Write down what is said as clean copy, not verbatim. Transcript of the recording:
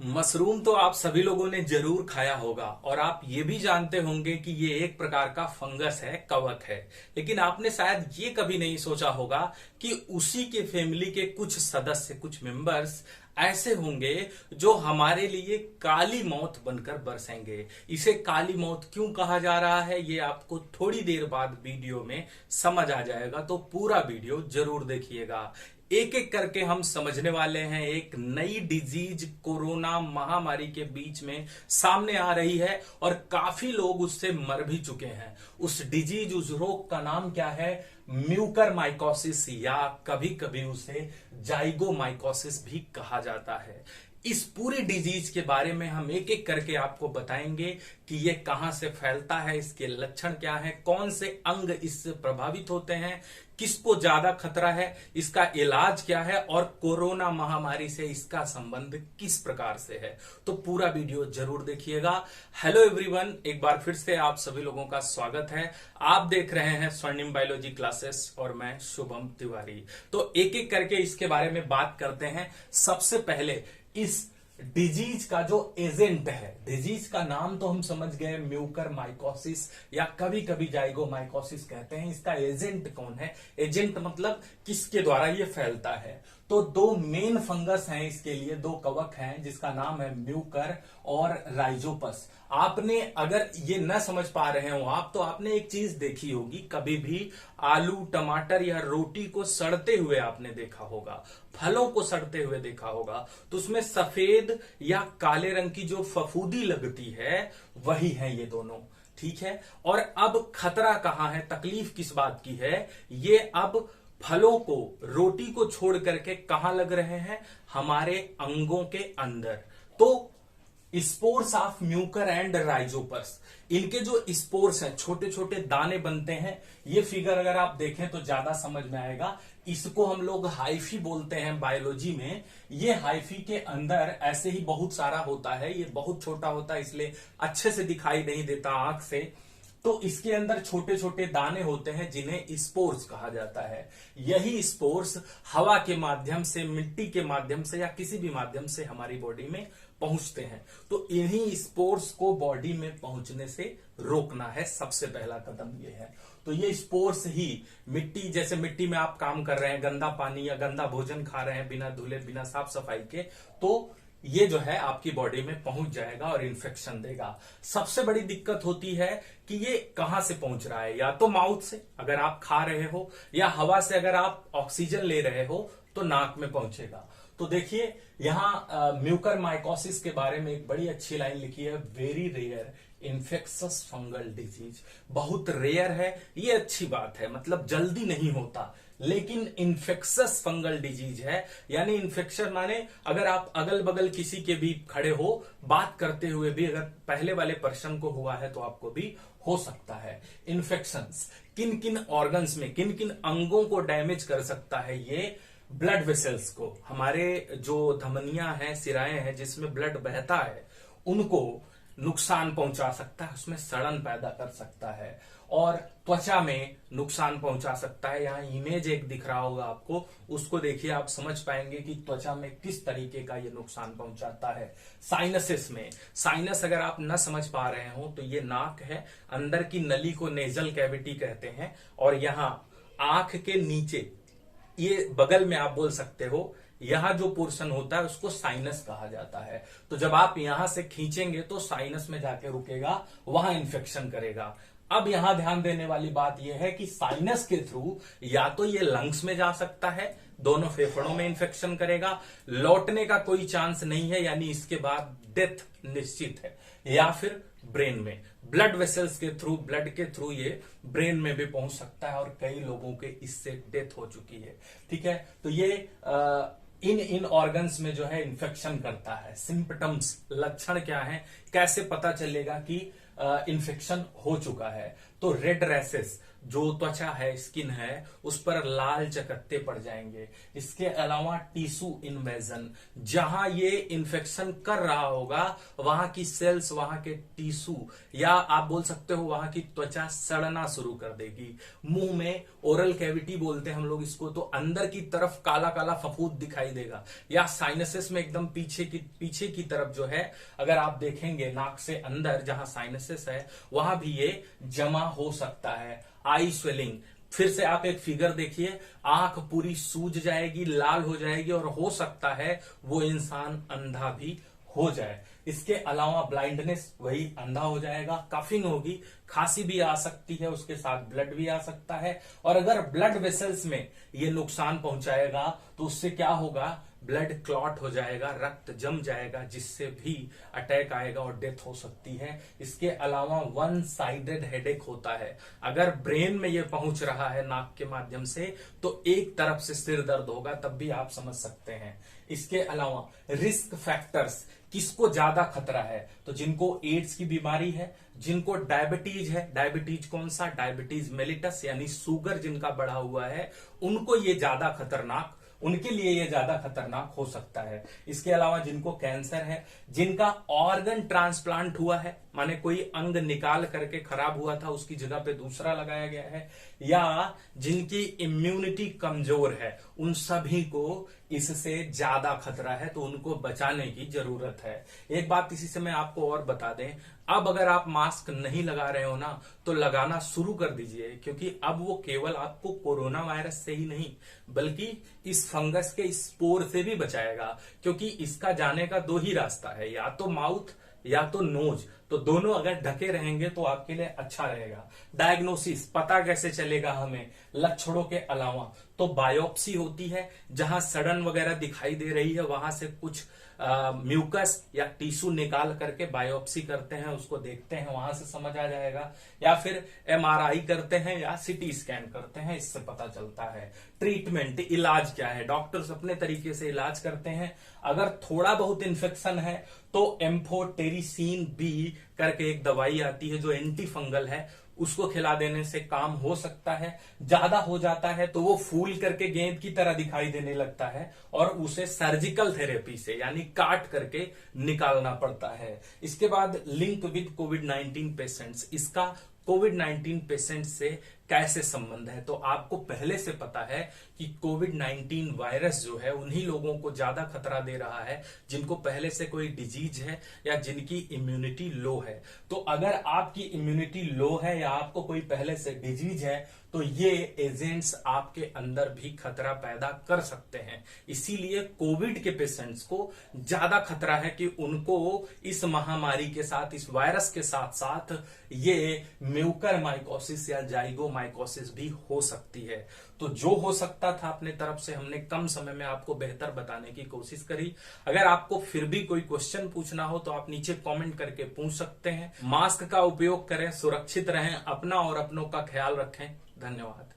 Mushroom तो आप सभी लोगों ने जरूर खाया होगा और आप ये भी जानते होंगे कि ये एक प्रकार का फंगस है, कवक है। लेकिन आपने शायद ये कभी नहीं सोचा होगा कि उसी के फैमिली के कुछ सदस्य, कुछ मेंबर्स ऐसे होंगे जो हमारे लिए काली मौत बनकर बरसेंगे। इसे काली मौत क्यों कहा जा रहा है ये आपको थोड़ी देर बाद वीडियो में समझ आ जाएगा, तो पूरा वीडियो जरूर देखिएगा। एक एक करके हम समझने वाले हैं। एक नई डिजीज कोरोना महामारी के बीच में सामने आ रही है और काफी लोग उससे मर भी चुके हैं। उस डिजीज, उस रोग का नाम क्या है? म्यूकरमाइकोसिस, या कभी कभी उसे जाइगोमाइकोसिस भी कहा जाता है। इस पूरी डिजीज के बारे में हम एक एक करके आपको बताएंगे कि ये कहां से फैलता है, इसके लक्षण क्या है, कौन से अंग इससे प्रभावित होते हैं, किसको ज्यादा खतरा है, इसका इलाज क्या है और कोरोना महामारी से इसका संबंध किस प्रकार से है। तो पूरा वीडियो जरूर देखिएगा। हेलो एवरीवन, एक बार फिर से आप सभी लोगों का स्वागत है। आप देख रहे हैं स्वर्णिम बायोलॉजी क्लासेस और मैं शुभम तिवारी। तो एक एक करके इसके बारे में बात करते हैं। सबसे पहले इस डिजीज का जो एजेंट है, डिजीज का नाम तो हम समझ गए, म्यूकरमाइकोसिस या कभी कभी जाइगोमाइकोसिस कहते हैं। इसका एजेंट कौन है? एजेंट मतलब किसके द्वारा ये फैलता है। तो दो मेन फंगस हैं इसके लिए, दो कवक हैं जिसका नाम है म्यूकर और राइजोपस। आपने अगर ये न समझ पा रहे हो आप, तो आपने एक चीज देखी होगी, कभी भी आलू, टमाटर या रोटी को सड़ते हुए आपने देखा होगा, फलों को सड़ते हुए देखा होगा, तो उसमें सफेद या काले रंग की जो फफूंदी लगती है वही है ये दोनों। ठीक है। और अब खतरा कहां है, तकलीफ किस बात की है? ये अब फलों को, रोटी को छोड़ करके कहां लग रहे हैं? हमारे अंगों के अंदर। तो spores of Mucor and Rhizopus, इनके जो स्पोर्स हैं, छोटे छोटे दाने बनते हैं। ये फिगर अगर आप देखें तो ज्यादा समझ में आएगा। इसको हम लोग हाइफी बोलते हैं बायोलॉजी में। ये हाइफी के अंदर ऐसे ही बहुत सारा होता है। ये बहुत छोटा होता है इसलिए अच्छे से दिखाई नहीं देता आंख से। तो इसके अंदर छोटे छोटे दाने होते हैं जिन्हें स्पोर्स कहा जाता है। यही स्पोर्स हवा के माध्यम से, मिट्टी के माध्यम से या किसी भी माध्यम से हमारी बॉडी में पहुंचते हैं। तो इन्हीं स्पोर्स को बॉडी में पहुंचने से रोकना है, सबसे पहला कदम ये है। तो ये स्पोर्स ही मिट्टी, जैसे मिट्टी में आप काम कर रहे हैं, गंदा पानी या गंदा भोजन खा रहे हैं बिना धुले, बिना साफ सफाई के, तो ये जो है आपकी बॉडी में पहुंच जाएगा और इन्फेक्शन देगा। सबसे बड़ी दिक्कत होती है कि ये कहां से पहुंच रहा है, या तो माउथ से अगर आप खा रहे हो, या हवा से अगर आप ऑक्सीजन ले रहे हो तो नाक में पहुंचेगा। तो देखिए यहां म्यूकरमाइकोसिस के बारे में एक बड़ी अच्छी लाइन लिखी है, very rare infectious fungal disease. बहुत रेयर है, ये अच्छी बात है, मतलब जल्दी नहीं होता, लेकिन इन्फेक्शस फंगल डिजीज है। यानी इन्फेक्शन माने अगर आप अगल बगल किसी के भी खड़े हो, बात करते हुए भी अगर पहले वाले पर्सन को हुआ है तो आपको भी हो सकता है। इन्फेक्शंस किन किन ऑर्गन्स में, किन किन अंगों को डैमेज कर सकता है? ये ब्लड वेसल्स को, हमारे जो धमनियां हैं, सिराएं हैं जिसमें ब्लड बहता है, उनको नुकसान पहुंचा सकता है, उसमें सड़न पैदा कर सकता है। और त्वचा में नुकसान पहुंचा सकता है। यहां इमेज एक दिख रहा होगा आपको, उसको देखिए, आप समझ पाएंगे कि त्वचा में किस तरीके का ये नुकसान पहुंचाता है। साइनसिस में, साइनस अगर आप न समझ पा रहे हो तो ये नाक है, अंदर की नली को नेजल कैविटी कहते हैं, और यहां आंख के नीचे, ये बगल में आप बोल सकते हो, यहां जो पोर्शन होता है उसको साइनस कहा जाता है। तो जब आप यहां से खींचेंगे तो साइनस में जाके रुकेगा, वहां इन्फेक्शन करेगा। अब यहां ध्यान देने वाली बात यह है कि साइनस के थ्रू या तो ये लंग्स में जा सकता है, दोनों फेफड़ों में इन्फेक्शन करेगा, लौटने का कोई चांस नहीं है, यानी इसके बाद डेथ निश्चित है, या फिर ब्रेन में, ब्लड वेसल्स के थ्रू, ब्लड के थ्रू ये ब्रेन में भी पहुंच सकता है, और कई लोगों के इससे डेथ हो चुकी है। ठीक है। तो ये इन ऑर्गन्स में जो है इन्फेक्शन करता है। सिम्पटम्स, लक्षण क्या है, कैसे पता चलेगा कि इन्फेक्शन हो चुका है? तो रेड रैसेस, जो त्वचा है, स्किन है, उस पर लाल चकत्ते पड़ जाएंगे। इसके अलावा टिश्यू इन्वेजन, जहां ये इन्फेक्शन कर रहा होगा वहां की सेल्स, वहां के टिश्यू या आप बोल सकते हो वहां की त्वचा सड़ना शुरू कर देगी। मुंह में ओरल कैविटी बोलते हैं हम लोग इसको, तो अंदर की तरफ काला काला फफूंद दिखाई देगा, या साइनसेस में एकदम पीछे की तरफ जो है, अगर आप देखेंगे नाक से अंदर जहां साइनसेस है वहां भी ये जमा हो सकता है। आई स्वेलिंग, फिर से आप एक फिगर देखिए, आंख पूरी सूज जाएगी, लाल हो जाएगी और हो सकता है वो इंसान अंधा भी हो जाए। इसके अलावा ब्लाइंडनेस, वही अंधा हो जाएगा। कफिंग होगी, खांसी भी आ सकती है, उसके साथ ब्लड भी आ सकता है। और अगर ब्लड वेसल्स में ये नुकसान पहुंचाएगा तो उससे क्या होगा, ब्लड क्लॉट हो जाएगा, रक्त जम जाएगा, जिससे भी अटैक आएगा और डेथ हो सकती है। इसके अलावा वन साइडेड हेडेक होता है, अगर ब्रेन में ये पहुंच रहा है नाक के माध्यम से तो एक तरफ से सिर दर्द होगा, तब भी आप समझ सकते हैं। इसके अलावा रिस्क फैक्टर्स, किसको ज्यादा खतरा है, तो जिनको एड्स की बीमारी है, जिनको डायबिटीज है, डायबिटीज कौन सा, डायबिटीज मेलिटस यानी शुगर जिनका बढ़ा हुआ है, उनको ये ज्यादा खतरनाक, उनके लिए ये ज्यादा खतरनाक हो सकता है। इसके अलावा जिनको कैंसर है, जिनका ऑर्गन ट्रांसप्लांट हुआ है, माने कोई अंग निकाल करके खराब हुआ था उसकी जगह पे दूसरा लगाया गया है, या जिनकी इम्यूनिटी कमजोर है, उन सभी को इससे ज्यादा खतरा है, तो उनको बचाने की जरूरत है। एक बात इसी से मैं आपको और बता दें, अब अगर आप मास्क नहीं लगा रहे हो ना तो लगाना शुरू कर दीजिए, क्योंकि अब वो केवल आपको कोरोना वायरस से ही नहीं बल्कि इस फंगस के स्पोर से भी बचाएगा, क्योंकि इसका जाने का दो ही रास्ता है, या तो माउथ या तो नोज, तो दोनों अगर ढके रहेंगे तो आपके लिए अच्छा रहेगा। डायग्नोसिस, पता कैसे चलेगा हमें लक्षणों के अलावा, तो बायोप्सी होती है, जहां सड़न वगैरह दिखाई दे रही है वहां से कुछ म्यूकस या टिश्यू निकाल करके बायोप्सी करते हैं, उसको देखते हैं, वहां से समझ आ जाएगा। या फिर एमआरआई करते हैं या सीटी स्कैन करते हैं, इससे पता चलता है। ट्रीटमेंट, इलाज क्या है, डॉक्टर्स अपने तरीके से इलाज करते हैं। अगर थोड़ा बहुत इन्फेक्शन है तो एम्फोटेरिसिन बी करके एक दवाई आती है जो एंटी फंगल है, उसको खिला देने से काम हो सकता है। ज्यादा हो जाता है तो वो फूल करके गेंद की तरह दिखाई देने लगता है और उसे सर्जिकल थेरेपी से यानी काट करके निकालना पड़ता है। इसके बाद लिंक विद कोविड-19 पेशेंट्स, इसका कोविड-19 पेशेंट से कैसे संबंध है, तो आपको पहले से पता है कि कोविड-19 वायरस जो है उन्हीं लोगों को ज्यादा खतरा दे रहा है जिनको पहले से कोई डिजीज है या जिनकी इम्यूनिटी लो है। तो अगर आपकी इम्यूनिटी लो है या आपको कोई पहले से डिजीज है तो ये एजेंट्स आपके अंदर भी खतरा पैदा कर सकते हैं। इसीलिए कोविड के पेशेंट्स को ज्यादा खतरा है कि उनको इस महामारी के साथ, इस वायरस के साथ साथ ये म्यूकरमाइकोसिस या जाइगोमाइकोसिस भी हो सकती है। तो जो हो सकता था अपने तरफ से हमने कम समय में आपको बेहतर बताने की कोशिश करी। अगर आपको फिर भी कोई क्वेश्चन पूछना हो तो आप नीचे कमेंट करके पूछ सकते हैं। मास्क का उपयोग करें, सुरक्षित रहें, अपना और अपनों का ख्याल रखें। धन्यवाद।